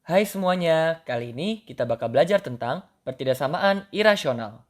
Hai semuanya, kali ini kita bakal belajar tentang pertidaksamaan irasional.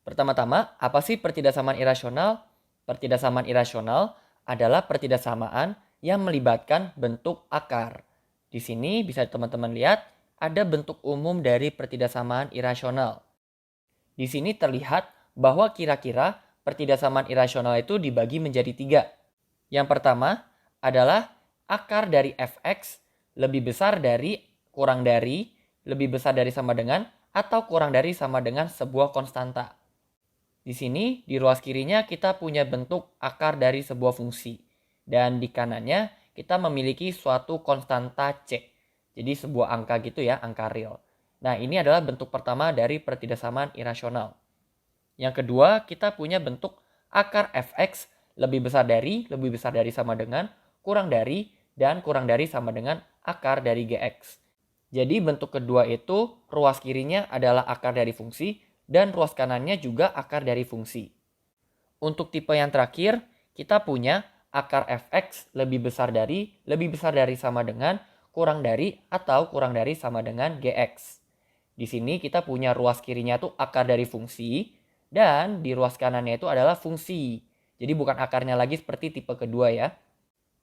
Pertama-tama, apa sih pertidaksamaan irasional? Pertidaksamaan irasional adalah pertidaksamaan yang melibatkan bentuk akar. Di sini bisa teman-teman lihat ada bentuk umum dari pertidaksamaan irasional. Di sini terlihat bahwa kira-kira pertidaksamaan irasional itu dibagi menjadi tiga. Yang pertama adalah akar dari fx lebih besar dari, kurang dari, lebih besar dari sama dengan, atau kurang dari sama dengan sebuah konstanta. Di sini di ruas kirinya kita punya bentuk akar dari sebuah fungsi. Dan di kanannya kita memiliki suatu konstanta C. Jadi sebuah angka gitu ya, angka real. Nah ini adalah bentuk pertama dari pertidaksamaan irasional. Yang kedua, kita punya bentuk akar fx lebih besar dari sama dengan, kurang dari, dan kurang dari sama dengan akar dari gx. Jadi bentuk kedua itu ruas kirinya adalah akar dari fungsi dan ruas kanannya juga akar dari fungsi. Untuk tipe yang terakhir, kita punya akar fx lebih besar dari sama dengan, kurang dari, atau kurang dari sama dengan gx. Di sini kita punya ruas kirinya tuh akar dari fungsi dan di ruas kanannya itu adalah fungsi. Jadi bukan akarnya lagi seperti tipe kedua ya.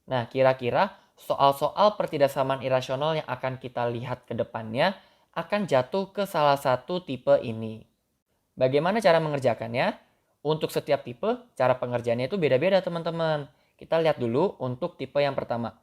Nah, kira-kira soal-soal pertidaksamaan irasional yang akan kita lihat ke depannya akan jatuh ke salah satu tipe ini. Bagaimana cara mengerjakannya? Untuk setiap tipe, cara pengerjaannya itu beda-beda teman-teman. Kita lihat dulu untuk tipe yang pertama.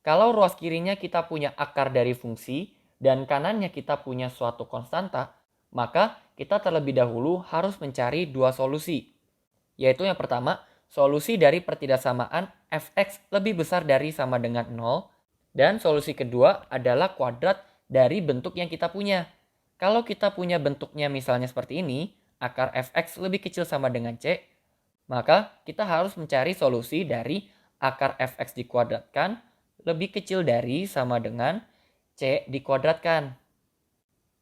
Kalau ruas kirinya kita punya akar dari fungsi dan kanannya kita punya suatu konstanta, maka kita terlebih dahulu harus mencari dua solusi. Yaitu yang pertama, solusi dari pertidaksamaan fx lebih besar dari sama dengan 0. Dan solusi kedua adalah kuadrat dari bentuk yang kita punya. Kalau kita punya bentuknya misalnya seperti ini, akar fx lebih kecil sama dengan c, maka kita harus mencari solusi dari akar fx dikuadratkan lebih kecil dari sama dengan c dikuadratkan.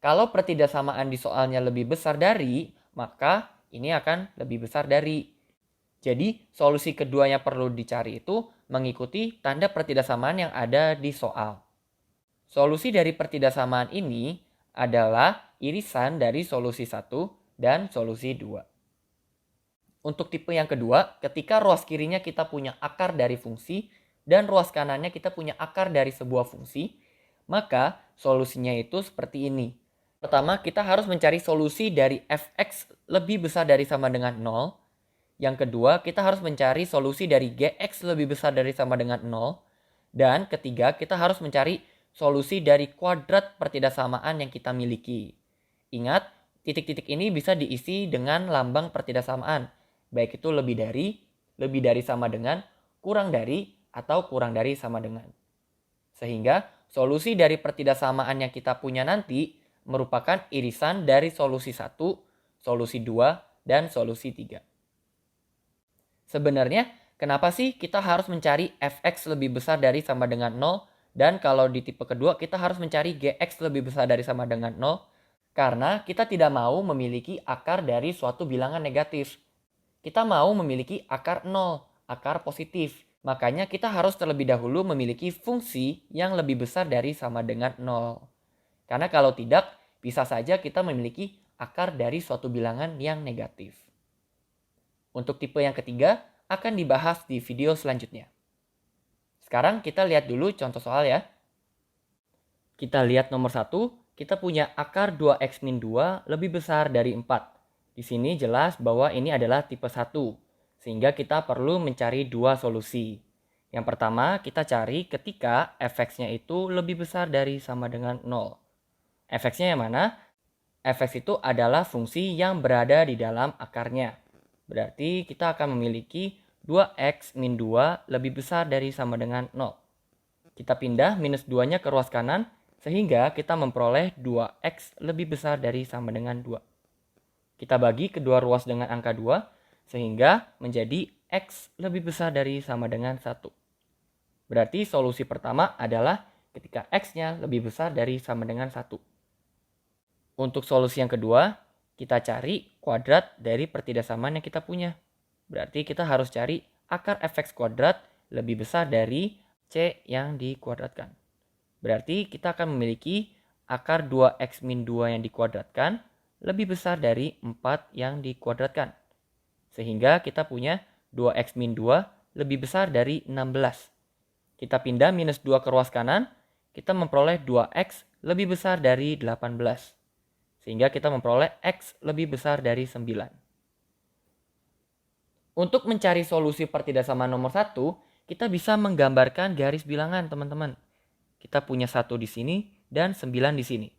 Kalau pertidaksamaan di soalnya lebih besar dari, maka ini akan lebih besar dari. Jadi solusi kedua yang perlu dicari itu mengikuti tanda pertidaksamaan yang ada di soal. Solusi dari pertidaksamaan ini adalah irisan dari solusi 1 dan solusi 2. Untuk tipe yang kedua, ketika ruas kirinya kita punya akar dari fungsi dan ruas kanannya kita punya akar dari sebuah fungsi, maka solusinya itu seperti ini. Pertama, kita harus mencari solusi dari fx lebih besar dari sama dengan 0. Yang kedua, kita harus mencari solusi dari gx lebih besar dari sama dengan 0. Dan ketiga, kita harus mencari solusi dari kuadrat pertidaksamaan yang kita miliki. Ingat, titik-titik ini bisa diisi dengan lambang pertidaksamaan. Baik itu lebih dari sama dengan, kurang dari, atau kurang dari sama dengan. Sehingga solusi dari pertidaksamaan yang kita punya nanti merupakan irisan dari solusi 1, solusi 2, dan solusi 3. Sebenarnya kenapa sih kita harus mencari fx lebih besar dari sama dengan 0? Dan kalau di tipe kedua kita harus mencari gx lebih besar dari sama dengan 0? Karena kita tidak mau memiliki akar dari suatu bilangan negatif. Kita mau memiliki akar 0, akar positif. Makanya kita harus terlebih dahulu memiliki fungsi yang lebih besar dari sama dengan 0. Karena kalau tidak, bisa saja kita memiliki akar dari suatu bilangan yang negatif. Untuk tipe yang ketiga akan dibahas di video selanjutnya. Sekarang kita lihat dulu contoh soal ya. Kita lihat nomor 1, kita punya akar 2x min 2 lebih besar dari 4. Di sini jelas bahwa ini adalah tipe 1, sehingga kita perlu mencari dua solusi. Yang pertama, kita cari ketika fx-nya itu lebih besar dari sama dengan 0. Fx-nya yang mana? Fx itu adalah fungsi yang berada di dalam akarnya. Berarti kita akan memiliki 2x min 2 lebih besar dari sama dengan 0. Kita pindah minus 2-nya ke ruas kanan, sehingga kita memperoleh 2x lebih besar dari sama dengan 2. Kita bagi kedua ruas dengan angka 2, sehingga menjadi x lebih besar dari sama dengan 1. Berarti solusi pertama adalah ketika x-nya lebih besar dari sama dengan 1. Untuk solusi yang kedua, kita cari kuadrat dari pertidaksamaan yang kita punya. Berarti kita harus cari akar fx kuadrat lebih besar dari c yang dikuadratkan. Berarti kita akan memiliki akar 2x min 2 yang dikuadratkan lebih besar dari 4 yang dikuadratkan. Sehingga kita punya 2x min 2 lebih besar dari 16. Kita pindah minus 2 ke ruas kanan, kita memperoleh 2x lebih besar dari 18. Sehingga kita memperoleh x lebih besar dari 9. Untuk mencari solusi pertidaksamaan nomor 1, kita bisa menggambarkan garis bilangan, teman-teman. Kita punya 1 di sini dan 9 di sini.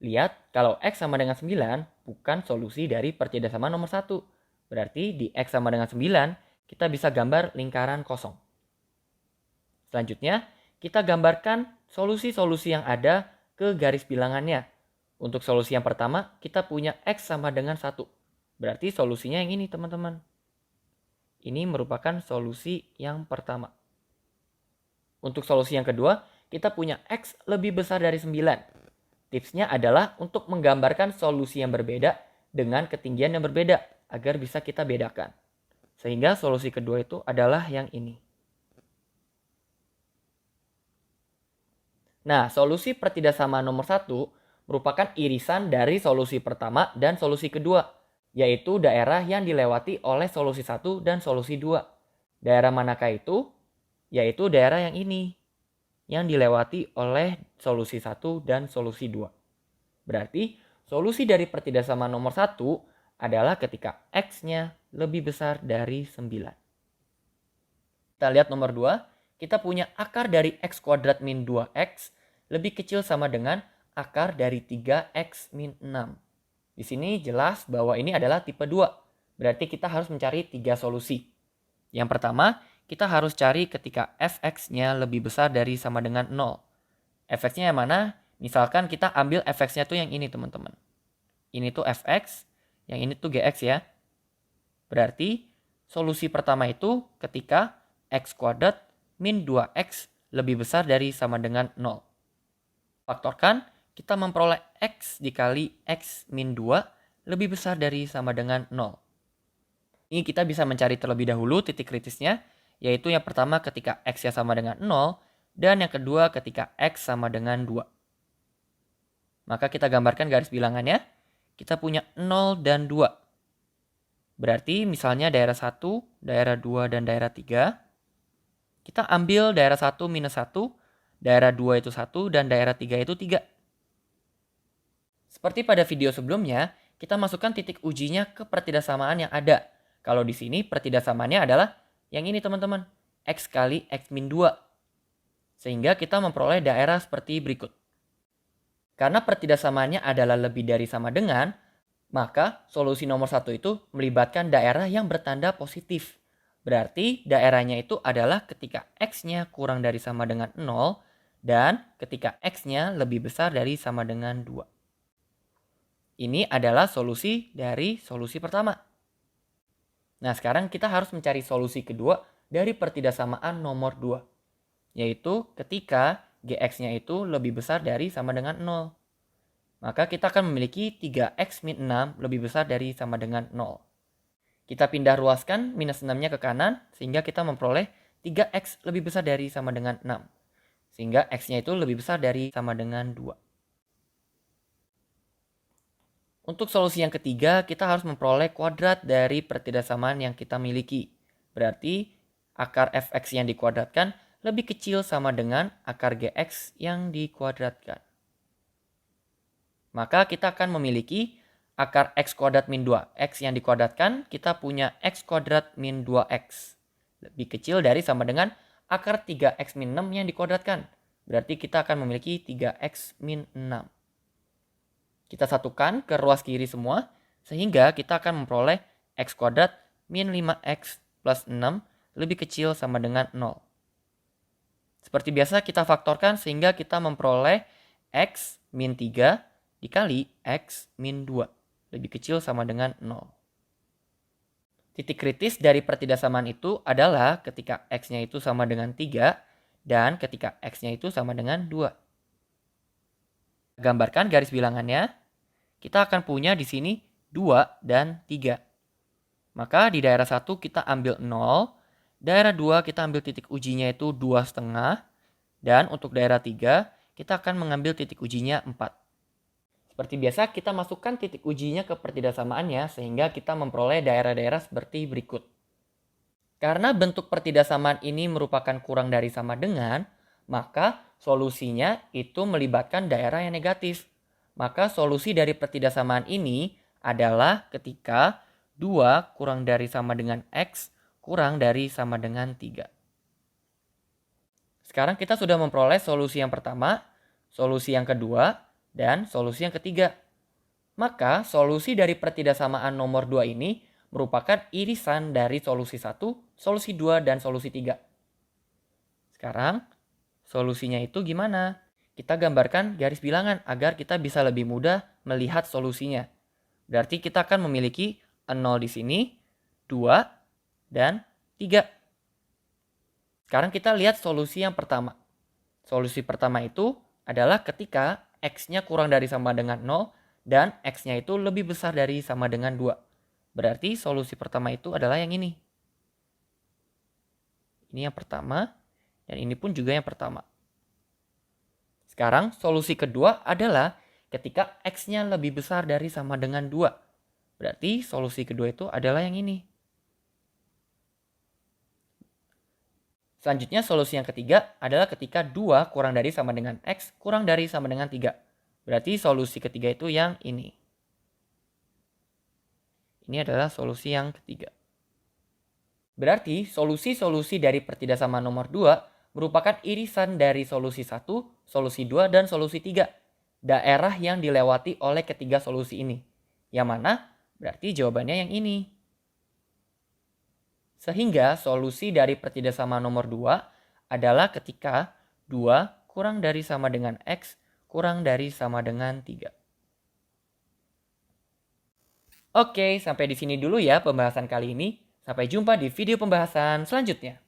Lihat, kalau x sama dengan 9 bukan solusi dari pertidaksamaan nomor 1. Berarti di x sama dengan 9, kita bisa gambar lingkaran kosong. Selanjutnya, kita gambarkan solusi-solusi yang ada ke garis bilangannya. Untuk solusi yang pertama, kita punya x sama dengan 1. Berarti solusinya yang ini, teman-teman. Ini merupakan solusi yang pertama. Untuk solusi yang kedua, kita punya x lebih besar dari 9. Tipsnya adalah untuk menggambarkan solusi yang berbeda dengan ketinggian yang berbeda agar bisa kita bedakan. Sehingga solusi kedua itu adalah yang ini. Nah, solusi pertidaksamaan nomor 1 merupakan irisan dari solusi pertama dan solusi kedua, yaitu daerah yang dilewati oleh solusi 1 dan solusi 2. Daerah manakah itu? Yaitu daerah yang ini, yang dilewati oleh solusi 1 dan solusi 2. Berarti solusi dari pertidaksamaan nomor 1 adalah ketika x-nya lebih besar dari 9. Kita lihat nomor 2. Kita punya akar dari x kuadrat min 2x lebih kecil sama dengan akar dari 3x min 6. Di sini jelas bahwa ini adalah tipe 2. Berarti kita harus mencari 3 solusi. Yang pertama, kita harus cari ketika fx-nya lebih besar dari sama dengan 0. Fx-nya yang mana? Misalkan kita ambil fx-nya tuh yang ini, teman-teman. Ini tuh fx, yang ini tuh gx ya. Berarti solusi pertama itu ketika x kuadrat min 2x lebih besar dari sama dengan 0. Faktorkan, kita memperoleh x dikali x min 2 lebih besar dari sama dengan 0. Ini kita bisa mencari terlebih dahulu titik kritisnya, yaitu yang pertama ketika x-nya sama dengan 0, dan yang kedua ketika x sama dengan 2. Maka kita gambarkan garis bilangannya, kita punya 0 dan 2. Berarti misalnya daerah 1, daerah 2, dan daerah 3. Kita ambil daerah 1 minus 1, daerah 2 itu 1, dan daerah 3 itu 3. Seperti pada video sebelumnya, kita masukkan titik ujinya ke pertidaksamaan yang ada. Kalau di sini pertidaksamaannya adalah yang ini, teman-teman, x kali x min 2. Sehingga kita memperoleh daerah seperti berikut. Karena pertidaksamaannya adalah lebih dari sama dengan, maka solusi nomor 1 itu melibatkan daerah yang bertanda positif. Berarti daerahnya itu adalah ketika x-nya kurang dari sama dengan 0 dan ketika x-nya lebih besar dari sama dengan 2. Ini adalah solusi dari solusi pertama. Nah, sekarang kita harus mencari solusi kedua dari pertidaksamaan nomor 2. Yaitu ketika gx-nya itu lebih besar dari sama dengan 0. Maka kita akan memiliki 3x min 6 lebih besar dari sama dengan 0. Kita pindah ruaskan minus 6-nya ke kanan, sehingga kita memperoleh 3x lebih besar dari sama dengan 6. Sehingga x-nya itu lebih besar dari sama dengan 2. Untuk solusi yang ketiga, kita harus memperoleh kuadrat dari pertidaksamaan yang kita miliki. Berarti akar fx yang dikuadratkan lebih kecil sama dengan akar gx yang dikuadratkan. Maka kita akan memiliki akar x kuadrat min 2x yang dikuadratkan, kita punya x kuadrat min 2x. Lebih kecil dari sama dengan akar 3x min 6 yang dikuadratkan. Berarti kita akan memiliki 3x min 6. Kita satukan ke ruas kiri semua, sehingga kita akan memperoleh x kuadrat min 5x plus 6 lebih kecil sama dengan 0. Seperti biasa kita faktorkan sehingga kita memperoleh x min 3 dikali x min 2 lebih kecil sama dengan 0. Titik kritis dari pertidaksamaan itu adalah ketika x-nya itu sama dengan 3 dan ketika x-nya itu sama dengan 2. Gambarkan garis bilangannya. Kita akan punya di sini 2 dan 3. Maka di daerah 1 kita ambil 0, daerah 2 kita ambil titik ujinya itu 2,5, Dan untuk daerah 3, kita akan mengambil titik ujinya 4. Seperti biasa, kita masukkan titik ujinya ke pertidaksamaannya sehingga kita memperoleh daerah-daerah seperti berikut. Karena bentuk pertidaksamaan ini merupakan kurang dari sama dengan, maka solusinya itu melibatkan daerah yang negatif. Maka solusi dari pertidaksamaan ini adalah ketika 2 kurang dari sama dengan X kurang dari sama dengan 3. Sekarang kita sudah memperoleh solusi yang pertama, solusi yang kedua, dan solusi yang ketiga. Maka solusi dari pertidaksamaan nomor 2 ini merupakan irisan dari solusi 1, solusi 2, dan solusi 3. Sekarang solusinya itu gimana? Kita gambarkan garis bilangan agar kita bisa lebih mudah melihat solusinya. Berarti kita akan memiliki 0 di sini, 2, dan 3. Sekarang kita lihat solusi yang pertama. Solusi pertama itu adalah ketika X-nya kurang dari sama dengan 0 dan X-nya itu lebih besar dari sama dengan 2. Berarti solusi pertama itu adalah yang ini. Ini yang pertama dan ini pun juga yang pertama. Sekarang solusi kedua adalah ketika X-nya lebih besar dari sama dengan 2. Berarti solusi kedua itu adalah yang ini. Selanjutnya solusi yang ketiga adalah ketika 2 kurang dari sama dengan X kurang dari sama dengan 3. Berarti solusi ketiga itu yang ini. Ini adalah solusi yang ketiga. Berarti solusi-solusi dari pertidaksamaan nomor 2 merupakan irisan dari solusi 1, solusi 2, dan solusi 3. Daerah yang dilewati oleh ketiga solusi ini. Yang mana? Berarti jawabannya yang ini. Sehingga solusi dari pertidaksamaan nomor 2 adalah ketika 2 kurang dari sama dengan X kurang dari sama dengan 3. Oke, sampai di sini dulu ya pembahasan kali ini. Sampai jumpa di video pembahasan selanjutnya.